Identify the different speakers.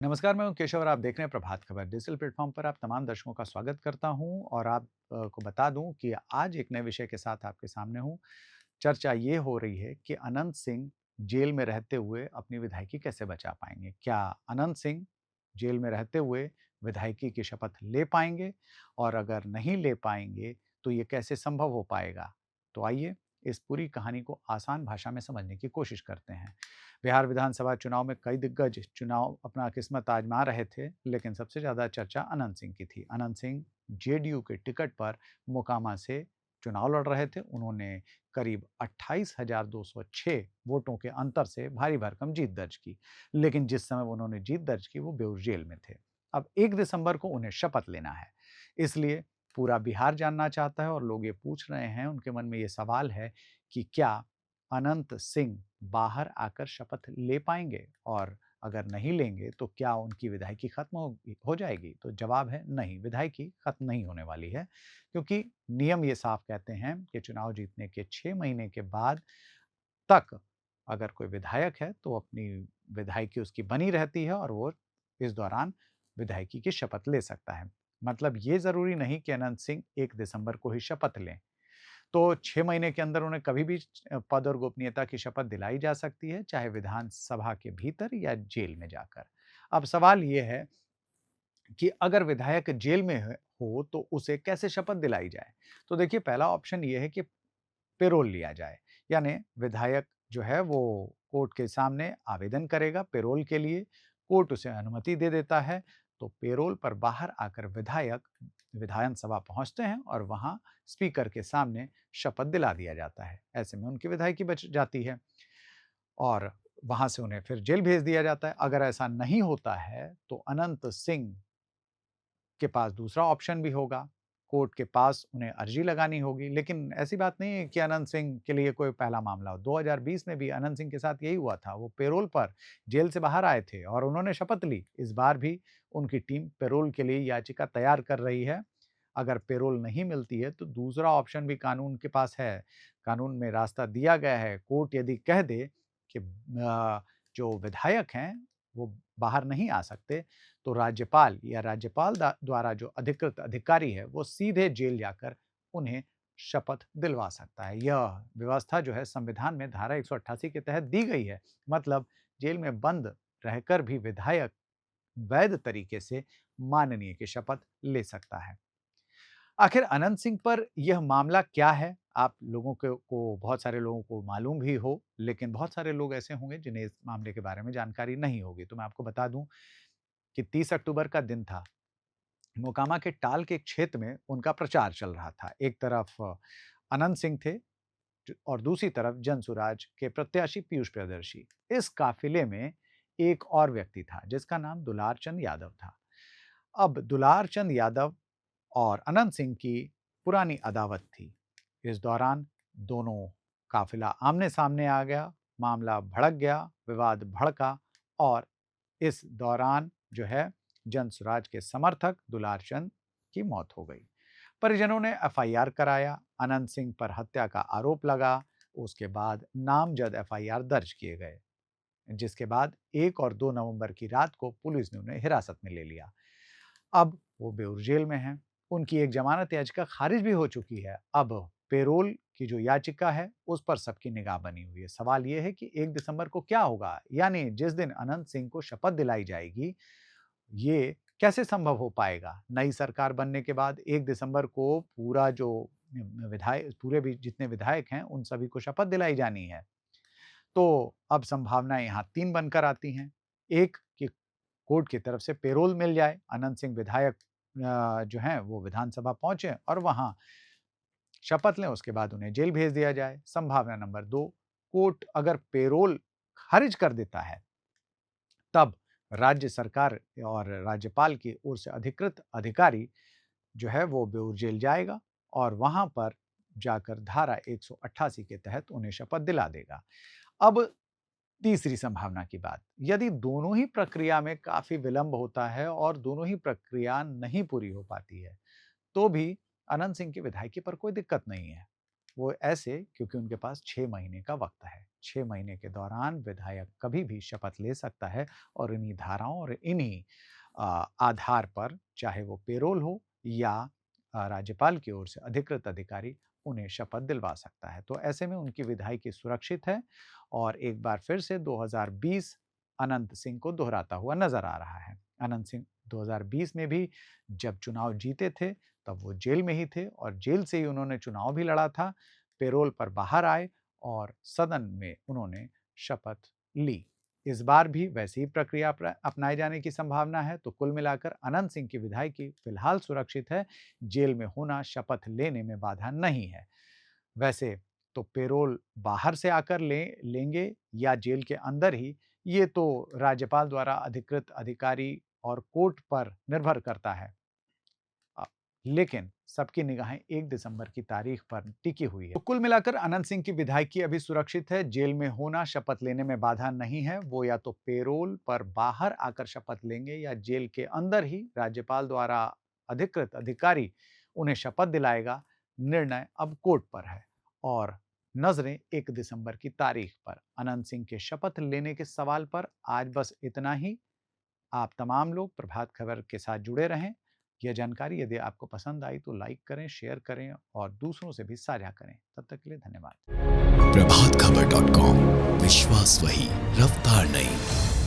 Speaker 1: नमस्कार, मैं हूं केशव और आप देख रहे हैं प्रभात खबर डिजिटल प्लेटफॉर्म पर। आप तमाम दर्शकों का स्वागत करता हूं और आप को बता दूं कि आज एक नए विषय के साथ आपके सामने हूं। चर्चा ये हो रही है कि अनंत सिंह जेल में रहते हुए अपनी विधायकी कैसे बचा पाएंगे। क्या अनंत सिंह जेल में रहते हुए विधायकी की शपथ ले पाएंगे, और अगर नहीं ले पाएंगे तो ये कैसे संभव हो पाएगा। तो आइए इस पूरी कहानी को आसान भाषा में समझने की कोशिश करते हैं। बिहार विधानसभा चुनाव में कई दिग्गज चुनाव अपना किस्मत आजमा रहे थे, लेकिन सबसे ज्यादा चर्चा अनंत सिंह की थी। अनंत सिंह जेडीयू के टिकट पर मोकामा से चुनाव लड़ रहे थे। उन्होंने करीब 28,206 वोटों के अंतर से भारी भरकम जीत दर्ज की, लेकिन जिस समय उन्होंने जीत दर्ज की वो बेऊर जेल में थे। अब 1 दिसंबर को उन्हें शपथ लेना है, इसलिए पूरा बिहार जानना चाहता है और लोग ये पूछ रहे हैं, उनके मन में ये सवाल है कि क्या अनंत सिंह बाहर आकर शपथ ले पाएंगे, और अगर नहीं लेंगे तो क्या उनकी विधायकी खत्म हो जाएगी। तो जवाब है नहीं, विधायकी खत्म नहीं होने वाली है, क्योंकि नियम ये साफ कहते हैं कि चुनाव जीतने के 6 महीने के बाद तक अगर कोई विधायक है तो अपनी विधायकी उसकी बनी रहती है और वो इस दौरान विधायकी की शपथ ले सकता है। मतलब ये जरूरी नहीं कि अनंत सिंह 1 दिसंबर को ही शपथ लें। तो 6 महीने के अंदर उन्हें कभी भी पद और गोपनीयता की शपथ दिलाई जा सकती है, चाहे विधानसभा के भीतर या जेल में जाकर। अब सवाल ये है कि अगर विधायक जेल में हो तो उसे कैसे शपथ दिलाई जाए। तो देखिए, पहला ऑप्शन ये है कि पेरोल लिया जाए, यानी विधायक जो है वो कोर्ट के सामने आवेदन करेगा पेरोल के लिए, कोर्ट उसे अनुमति दे देता है, तो पेरोल पर बाहर आकर विधायक विधानसभा पहुंचते हैं और वहां स्पीकर के सामने शपथ दिला दिया जाता है। ऐसे में उनकी विधायकी बच जाती है और वहां से उन्हें फिर जेल भेज दिया जाता है। अगर ऐसा नहीं होता है तो अनंत सिंह के पास दूसरा ऑप्शन भी होगा। कोर्ट के पास उन्हें अर्जी लगानी होगी, लेकिन ऐसी बात नहीं है कि अनंत सिंह के लिए कोई पहला मामला हो। 2020 में भी अनंत सिंह के साथ यही हुआ था। वो पेरोल पर जेल से बाहर आए थे और उन्होंने शपथ ली। इस बार भी उनकी टीम पेरोल के लिए याचिका तैयार कर रही है। अगर पेरोल नहीं मिलती है तो दूसरा ऑप्शन भी कानून के पास है। कानून में रास्ता दिया गया है। कोर्ट यदि कह दे कि जो विधायक हैं वो बाहर नहीं आ सकते, तो राज्यपाल या राज्यपाल द्वारा जो अधिकृत अधिकारी है वो सीधे जेल जाकर उन्हें शपथ दिलवा सकता है। यह व्यवस्था जो है संविधान में धारा 188 के तहत दी गई है। मतलब जेल में बंद रहकर भी विधायक वैध तरीके से माननीय की शपथ ले सकता है। आखिर अनंत सिंह पर यह मामला क्या है? आप लोगों को बहुत सारे लोगों को मालूम भी हो, लेकिन बहुत सारे लोग ऐसे होंगे जिन्हें इस मामले के बारे में जानकारी नहीं होगी। तो मैं आपको बता दूं कि 30 अक्टूबर का दिन था। मोकामा के टाल के क्षेत्र में उनका प्रचार चल रहा था। एक तरफ अनंत सिंह थे और दूसरी तरफ जनसुराज के प्रत्याशी पीयूष प्रियदर्शी। इस काफिले में एक और व्यक्ति था जिसका नाम दुलार चंद यादव था। अब दुलार चंद यादव और अनंत सिंह की पुरानी अदावत थी। इस दौरान दोनों काफिला आमने सामने आ गया, मामला भड़क गया, विवाद भड़का और इस दौरान जो है जनसुराज के समर्थक दुलार चंद की मौत हो गई। परिजनों ने एफआईआर कराया, अनंत सिंह पर हत्या का आरोप लगा। उसके बाद नामजद एफआईआर दर्ज किए गए, जिसके बाद 1 और 2 नवंबर की रात को पुलिस ने उन्हें हिरासत में ले लिया। अब वो बेऊर जेल में हैं। उनकी एक जमानत याचिका खारिज भी हो चुकी है। अब पेरोल की जो याचिका है उस पर सबकी निगाह बनी हुई है। सवाल ये है कि 1 दिसंबर को क्या होगा, यानी जिस दिन अनंत सिंह को शपथ दिलाई जाएगी, ये कैसे संभव हो पाएगा। नई सरकार बनने के बाद 1 दिसंबर को पूरा जो विधायक पूरे भी जितने विधायक हैं उन सभी को शपथ दिलाई जानी है। तो अब संभावनाएं यहाँ 3 बनकर आती हैं। एक कि कोर्ट की तरफ से पेरोल मिल जाए, अनंत सिंह विधायक जो हैं वो विधानसभा पहुंचे और वहां शपथ लें, उसके बाद उन्हें जेल भेज दिया जाए। संभावना नंबर 2, कोर्ट अगर पेरोल खारिज कर देता है, तब राज्य सरकार और राज्यपाल की ओर से अधिकृत अधिकारी जो है वो बेऊर जेल जाएगा और वहां पर जाकर धारा 188 के तहत उन्हें शपथ दिला देगा। अब तीसरी संभावना की बात, यदि दोनों ही प्रक्रिया में काफी विलंब होता है और दोनों ही प्रक्रिया नहीं पूरी हो पाती है, तो भी अनंत सिंह की विधायकी पर कोई दिक्कत नहीं है। वो ऐसे क्योंकि उनके पास 6 महीने का वक्त है। 6 महीने के दौरान विधायक कभी भी शपथ ले सकता है और इन्हीं धाराओं और इन्हीं आधार पर, चाहे वो पेरोल हो या राज्यपाल की ओर से अधिकृत अधिकारी उन्हें शपथ दिलवा सकता है। तो ऐसे में उनकी विधायकी सुरक्षित है और एक बार फिर से 2020 अनंत सिंह को दोहराता हुआ नजर आ रहा है। अनंत सिंह 2020 में भी जब चुनाव जीते थे तब वो जेल में ही थे और जेल से ही उन्होंने चुनाव भी लड़ा था। पेरोल पर बाहर आए और सदन में उन्होंने शपथ ली। इस बार भी वैसी ही प्रक्रिया अपनाए जाने की संभावना है। तो कुल मिलाकर अनंत सिंह की विधायकी फिलहाल सुरक्षित है। जेल में होना शपथ लेने में बाधा नहीं है। वैसे तो पेरोल बाहर से आकर लेंगे या जेल के अंदर ही, ये तो राज्यपाल द्वारा अधिकृत अधिकारी और कोर्ट पर निर्भर करता है। लेकिन सबकी निगाहें 1 दिसंबर की तारीख पर टिकी हुई है। तो कुल मिलाकर अनंत सिंह की विधायकी अभी सुरक्षित है। जेल में होना शपथ लेने में बाधा नहीं है। वो या तो पेरोल पर बाहर आकर शपथ लेंगे या जेल के अंदर ही राज्यपाल द्वारा अधिकृत अधिकारी उन्हें शपथ दिलाएगा। निर्णय अब कोर्ट पर है और नजरें 1 दिसंबर की तारीख पर। अनंत सिंह के शपथ लेने के सवाल पर आज बस इतना ही। आप तमाम लोग प्रभात खबर के साथ जुड़े रहें। यह जानकारी यदि आपको पसंद आई तो लाइक करें, शेयर करें और दूसरों से भी साझा करें। तब तक के लिए धन्यवाद।
Speaker 2: प्रभात खबर .com, विश्वास वही, रफ्तार नहीं।